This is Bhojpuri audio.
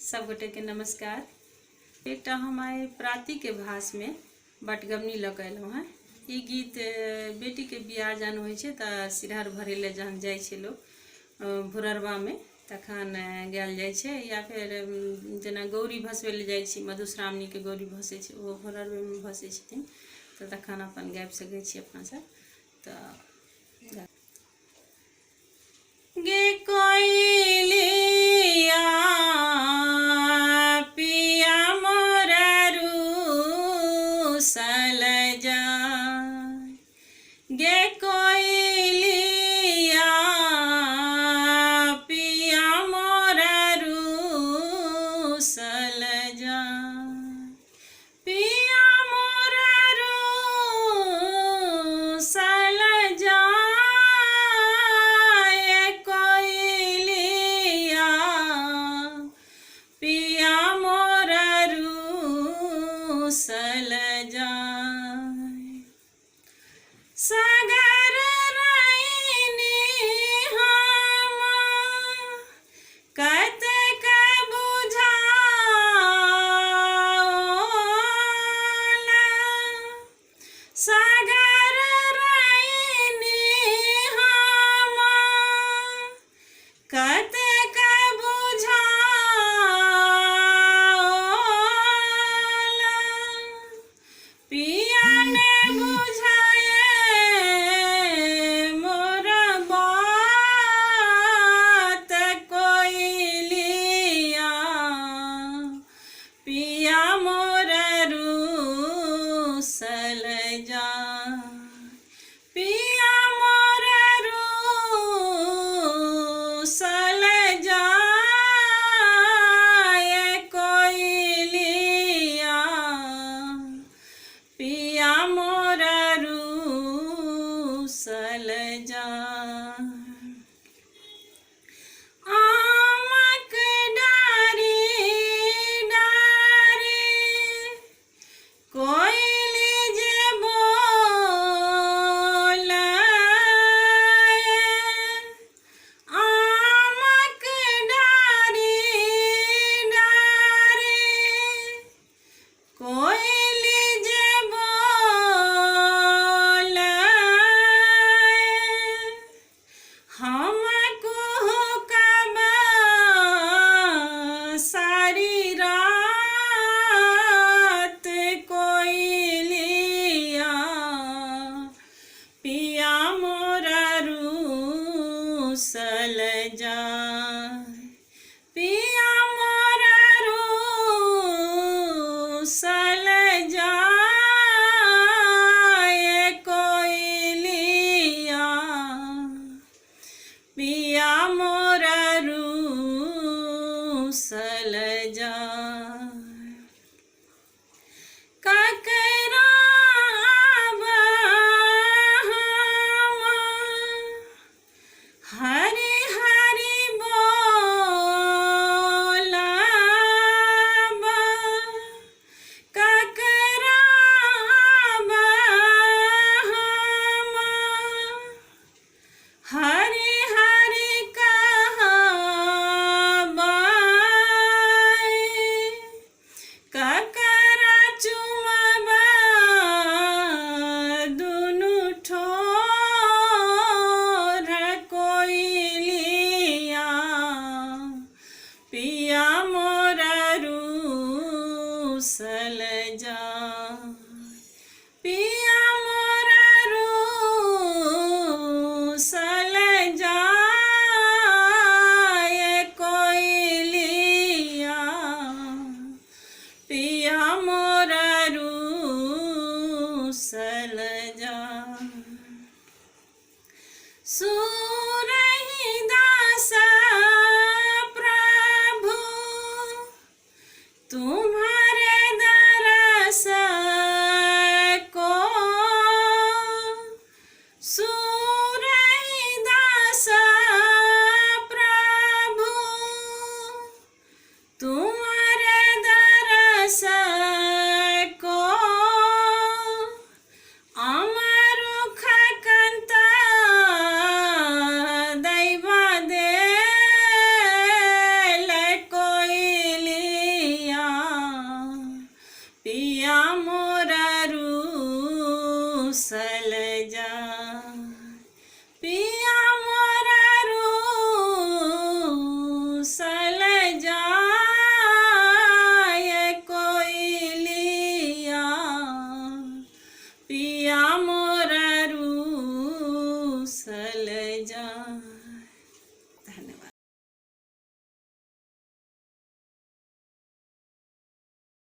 सब गोटे के नमस्कार। एक हम आए प्राति के भाष में बटगबनी लग अयलहुँ हैं। ई गीत बेटी के बियाह जहन होइ छै तऽ सिरहर भरे ले जहन जाइ छै लोग भोररवा में तखन गायल जाइ छै, या फिर जेना गौरी भसबै ले जाइ छी, मधुश्रावणी के गौरी भसै छै, ओ भोररवे में भसै छथिन, तऽ तखन अपन गाबि सकै छी अपना सब। तऽ गे कोइलिया पिया मोर रूसल जाय, गे कोइलिया पिया मोर रूसल जाय, पिया मोर रूसल जाय, कोइलिया पिया मोर रूसल जाय। सागर रैनी हम कतेक बुझाओला, सागर रैनी हम कतेक बुझाओला, पिया ने बुझाए मोर बात, कोइलिया पिया मोर रूसल जाय, पिया मोर रूसल जाय, कोइलिया पिया मोर रूसल जाय। आमक डारी डारी कोइली जे बोलाए, आमक डारी डारी कोइली जे बोलाए, हम कुहुकब सारी रात, कोइलिया पिया मोर रूसल जाय, पिया मोर रूसल जाय, कोइलिया पिया मोर रूसल जाय। ककरा आब हम हरि हरि बोलब, ककरा आब हम हरि हरि कहब, रूसल जा पिया मोरा रूसल जाए कोयलिया पिया मोरा रूसल